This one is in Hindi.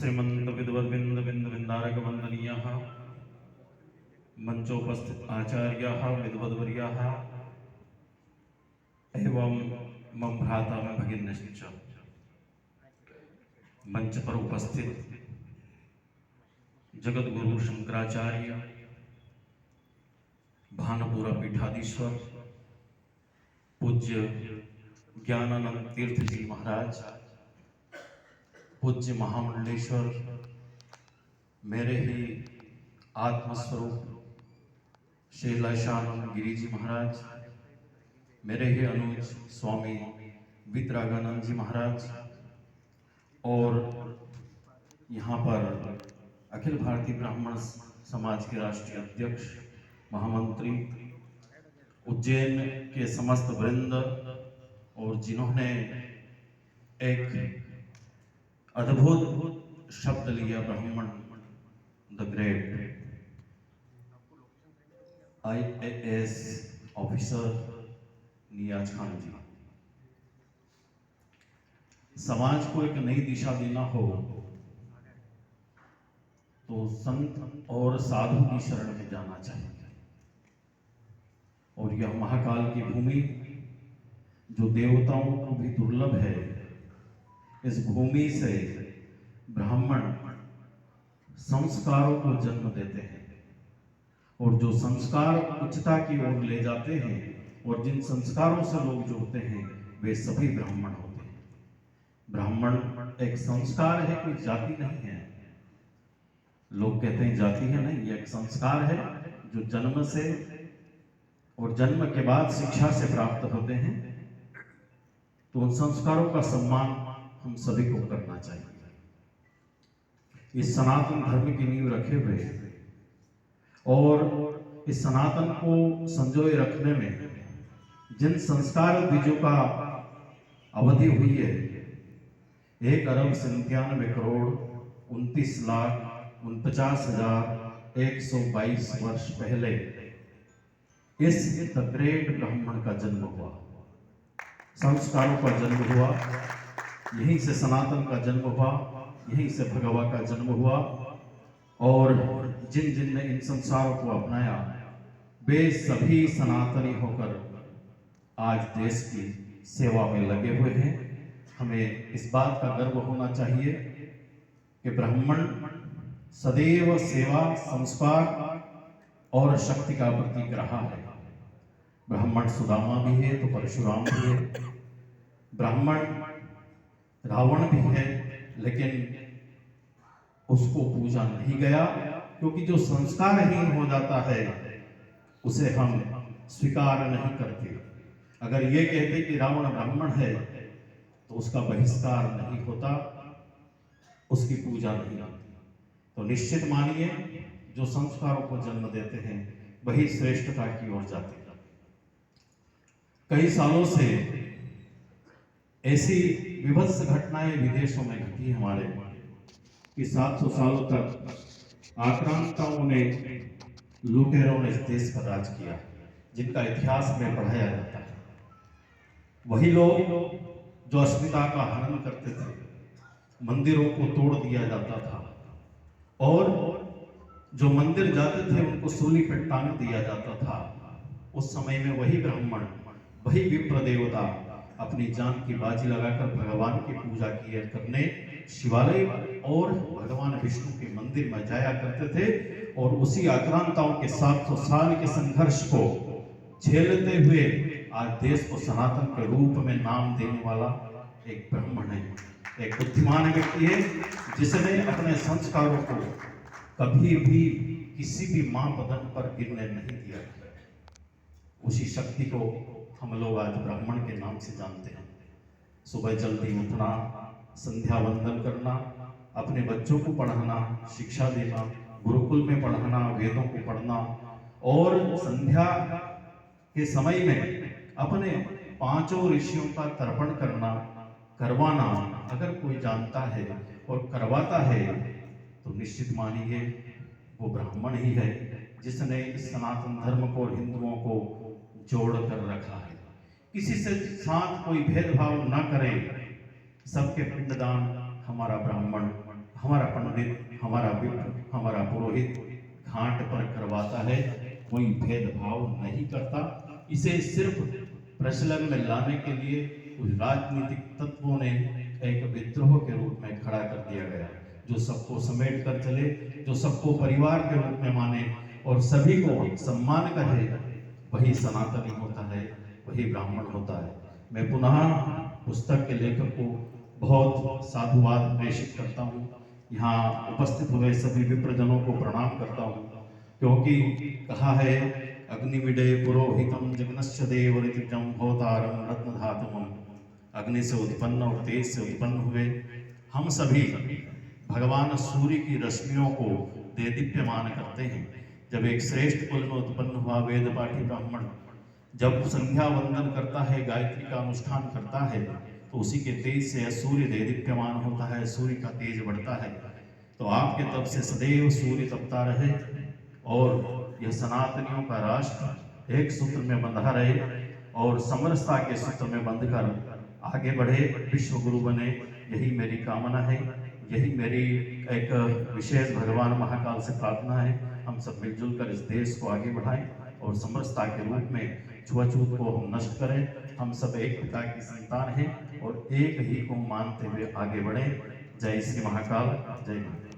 श्रीमंत विद्वद्विंद बिंद बिंदारक वंदनीयः मंचोपस्थित आचार्याः विद्वद्वर्याः एवं मम भ्राता में भगिन्यश्च मंच पर उपस्थित जगत गुरु शंकराचार्य भानपुरा पीठाधीश्वर पूज्य ज्ञानानंद तीर्थ जी महाराज, पूज्य महामंडलेश्वर मेरे ही आत्मस्वरूप शैलाशानंद गिरी जी महाराज, मेरे ही अनुज स्वामी वितरागानंद जी महाराज और यहाँ पर अखिल भारतीय ब्राह्मण समाज के राष्ट्रीय अध्यक्ष महामंत्री उज्जैन के समस्त वृंद और जिन्होंने एक अद्भुत शब्द लिया ब्राह्मण द ग्रेट IAS ऑफिसर नियाज खान जी। समाज को एक नई दिशा देना हो तो संत और साधु की शरण में जाना चाहिए। और यह महाकाल की भूमि जो देवताओं को भी दुर्लभ है, इस भूमि से ब्राह्मण संस्कारों को जन्म देते हैं और जो संस्कार उच्चता की ओर ले जाते हैं और जिन संस्कारों से लोग जुड़ते हैं वे सभी ब्राह्मण होते हैं। ब्राह्मण एक संस्कार है, कोई जाति नहीं है। लोग कहते हैं जाति है, नहीं, यह एक संस्कार है जो जन्म से और जन्म के बाद शिक्षा से प्राप्त होते हैं। तो उन संस्कारों का सम्मान हम सभी को करना चाहिए। इस सनातन धर्म की नींव रखे हुए और इस सनातन को संजोए रखने में जिन संस्कार बीजों का अवधि हुई है 1,97,29,49,122 वर्ष पहले इस द ग्रेट ब्राह्मण का जन्म हुआ, संस्कारों का जन्म हुआ, यहीं से सनातन का जन्म हुआ, यहीं से भगवा का जन्म हुआ। और जिन जिन ने इन संस्कारों को अपनाया वे सभी सनातनी होकर आज देश की सेवा में लगे हुए हैं। हमें इस बात का गर्व होना चाहिए कि ब्राह्मण सदैव सेवा, संस्कार और शक्ति का प्रतीक रहा है। ब्राह्मण सुदामा भी है तो परशुराम भी है, ब्राह्मण रावण भी है, लेकिन उसको पूजा नहीं गया क्योंकि जो संस्कारहीन हो जाता है उसे हम स्वीकार नहीं करते। अगर ये कहते कि रावण ब्राह्मण है तो उसका बहिष्कार नहीं होता, उसकी पूजा नहीं होती। तो निश्चित मानिए जो संस्कारों को जन्म देते हैं वही श्रेष्ठता की ओर जाते हैं। कई सालों से ऐसी विभत्स घटनाएं विदेशों में घटी हमारे कि 700 सालों तक आक्रांताओं ने, लुटेरों ने इस देश पर राज किया, जिनका इतिहास में पढ़ाया जाता है। वही लोग जो अस्मिता का हनन करते थे, मंदिरों को तोड़ दिया जाता था और जो मंदिर जाते थे उनको सूली पर टांग दिया जाता था। उस समय में वही ब्राह्मण, वही विप्र देवता अपनी जान की बाजी लगाकर भगवान की पूजा किया करने शिवालय और भगवान विष्णु के मंदिर में जाया करते थे। और उसी आक्रांताओं के 700 साल के संघर्ष को झेलते हुए आज देश को सनातन के रूप में नाम देने वाला एक ब्राह्मण है, एक बुद्धिमान व्यक्ति है जिसने अपने संस्कारों को कभी भी किसी भी मापदंड पर गिरने नहीं दिया। उसी शक्ति को हम लोग आज ब्राह्मण के नाम से जानते हैं। सुबह जल्दी उठना, संध्या वंदन करना, अपने बच्चों को पढ़ाना, शिक्षा देना, गुरुकुल में पढ़ाना, वेदों को पढ़ना और संध्या के समय में अपने 5 ऋषियों का तर्पण करवाना अगर कोई जानता है और करवाता है तो निश्चित मानिए वो ब्राह्मण ही है जिसने इस सनातन धर्म को और हिंदुओं को जोड़ कर रखा है। किसी से साथ कोई भेदभाव न करे, सबके पिंडदान हमारा ब्राह्मण हमारा पंडित, हमारा विप्र, हमारा पुरोहित घाट पर करवाता है, कोई भेदभाव नहीं करता। इसे सिर्फ प्रचलन में लाने के लिए कुछ राजनीतिक तत्वों ने एक विद्रोह के रूप में खड़ा कर दिया गया, जो सबको समेट कर चले, जो सबको परिवार के रूप में माने और सभी को सम्मान करे, वही सनातनी होता है, वही ब्राह्मण होता है। मैं पुनः पुस्तक के लेखक को बहुत साधुवाद प्रेषित करता हूँ। यहाँ उपस्थित हुए सभी विप्रजनों को प्रणाम करता हूँ, क्योंकि कहा है अग्निमिडे पुरोहितम जगनश्च देव ऋतिजम होतारम रत्नधातुमम। अग्नि से उत्पन्न और तेज से उत्पन्न हुए हम सभी भगवान सूर्य की रश्मियों को देदीप्यमान करते हैं। जब एक श्रेष्ठ कुल में उत्पन्न हुआ वेद पाठी ब्राह्मण जब संध्या वंदन करता है, गायत्री का अनुष्ठान करता है, तो उसी के तेज से सूर्य देदीप्यमान होता है, सूर्य का तेज बढ़ता है। तो आपके तब से सदैव सूर्य तपता रहे और यह सनातनियों का राष्ट्र एक सूत्र में बंधा रहे और समरसता के सूत्र में बंधकर आगे बढ़े, विश्व गुरु बने। यही मेरी कामना है, यही मेरी एक विशेष भगवान महाकाल से प्रार्थना है। हम सब मिलजुल कर इस देश को आगे बढ़ाएं और समरसता के रूप में छुआछूत को हम नष्ट करें। हम सब एक पिता की संतान हैं और एक ही को मानते हुए आगे बढ़ें। जय श्री महाकाल, जय माता।